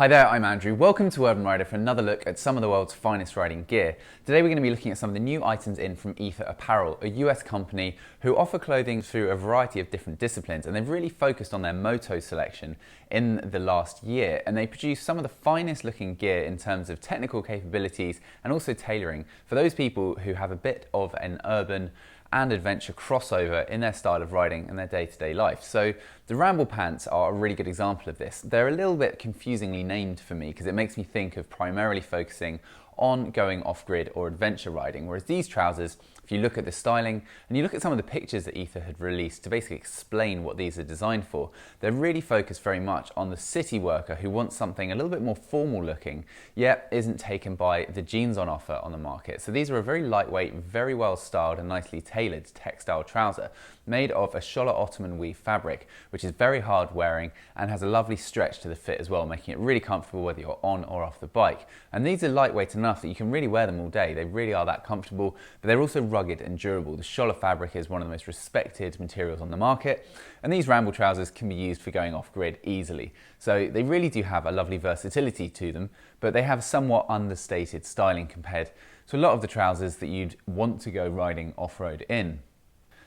Hi there, I'm Andrew. Welcome to Urban Rider for another look at some of the world's finest riding gear. Today we're going to be looking at some of the new items in from Aether Apparel, a US company who offer clothing through a variety of different disciplines, and they've really focused on their moto selection in the last year, and they produce some of the finest looking gear in terms of technical capabilities and also tailoring for those people who have a bit of an urban and adventure crossover in their style of riding and their day-to-day life. So the Ramble pants are a really good example of this. They're a little bit confusingly named for me because it makes me think of primarily focusing on going off-grid or adventure riding, whereas these trousers, if you look at the styling and you look at some of the pictures that Aether had released to basically explain what these are designed for, they're really focused very much on the city worker who wants something a little bit more formal looking, yet isn't taken by the jeans on offer on the market. So these are a very lightweight, very well styled and nicely tailored textile trouser made of a Schoeller Ottoman weave fabric, which is very hard wearing and has a lovely stretch to the fit as well, making it really comfortable whether you're on or off the bike. And these are lightweight enough that you can really wear them all day. They really are that comfortable, but they're also rugged and durable. The Schoeller fabric is one of the most respected materials on the market, and these Ramble trousers can be used for going off-grid easily. So they really do have a lovely versatility to them, but they have somewhat understated styling compared to a lot of the trousers that you'd want to go riding off-road in.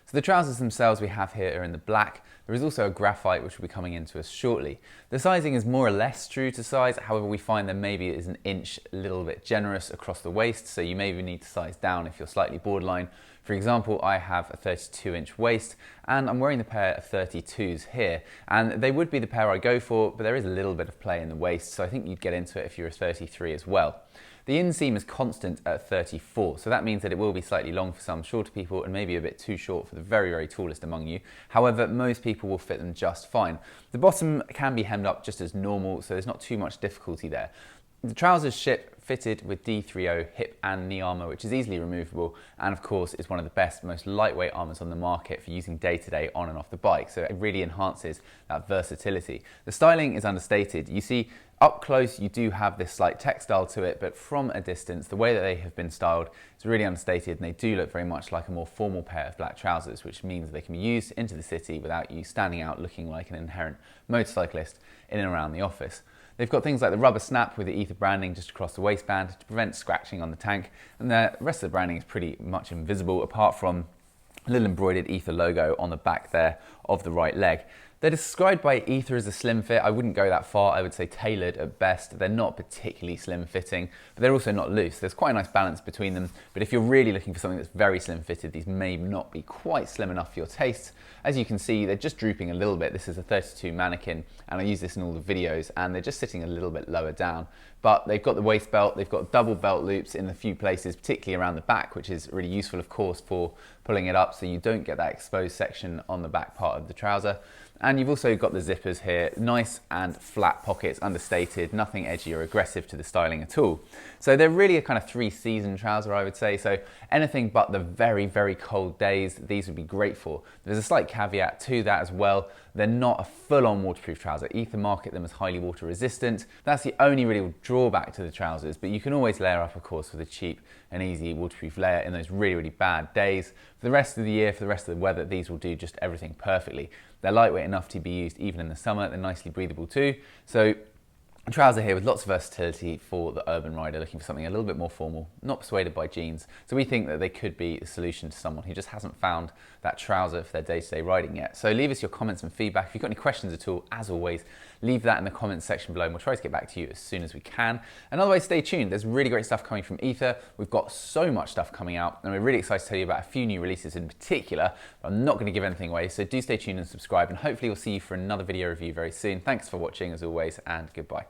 So the trousers themselves we have here are in the black. There is also a graphite which will be coming into us shortly. The sizing is more or less true to size, however we find that maybe it is an inch a little bit generous across the waist, so you maybe need to size down if you're slightly borderline. For example, I have a 32-inch waist and I'm wearing the pair of 32s here, and they would be the pair I go for, but there is a little bit of play in the waist, so I think you'd get into it if you're a 33 as well. The inseam is constant at 34, so that means that it will be slightly long for some shorter people and maybe a bit too short for the very, very tallest among you. However, most people will fit them just fine. The bottom can be hemmed up just as normal, so there's not too much difficulty there. The trousers ship fitted with D30 hip and knee armour, which is easily removable, and of course is one of the best, most lightweight armours on the market for using day to day on and off the bike, so it really enhances that versatility. The styling is understated. You see, up close you do have this slight textile to it, but from a distance, the way that they have been styled is really understated, and they do look very much like a more formal pair of black trousers, which means they can be used into the city without you standing out looking like an inherent motorcyclist in and around the office. They've got things like the rubber snap with the Aether branding just across the waistband to prevent scratching on the tank, and the rest of the branding is pretty much invisible apart from a little embroidered Aether logo on the back there of the right leg. They're described by Aether as a slim fit. I wouldn't go that far. I would say tailored at best. They're not particularly slim fitting, but they're also not loose. There's quite a nice balance between them, but if you're really looking for something that's very slim fitted, these may not be quite slim enough for your tastes. As you can see, they're just drooping a little bit. This is a 32 mannequin, and I use this in all the videos, and they're just sitting a little bit lower down. But they've got the waist belt, they've got double belt loops in a few places, particularly around the back, which is really useful, of course, for pulling it up so you don't get that exposed section on the back part of the trouser. And you've also got the zippers here, nice and flat pockets, understated, nothing edgy or aggressive to the styling at all. So they're really a kind of three-season trouser, I would say. So anything but the very, very cold days, these would be great for. There's a slight caveat to that as well. They're not a full-on waterproof trouser. Aether market them as highly water resistant. That's the only real drawback to the trousers, but you can always layer up, of course, with a cheap and easy waterproof layer in those really, really bad days. For the rest of the year, for the rest of the weather, these will do just everything perfectly. They're lightweight enough to be used even in the summer. They're nicely breathable too. So a trouser here with lots of versatility for the urban rider looking for something a little bit more formal, not persuaded by jeans. So we think that they could be the solution to someone who just hasn't found that trouser for their day-to-day riding yet. So leave us your comments and feedback. If you've got any questions at all, as always, leave that in the comments section below and we'll try to get back to you as soon as we can. And otherwise, stay tuned. There's really great stuff coming from Aether. We've got so much stuff coming out and we're really excited to tell you about a few new releases in particular. But I'm not going to give anything away, so do stay tuned and subscribe, and hopefully we'll see you for another video review very soon. Thanks for watching as always, and goodbye.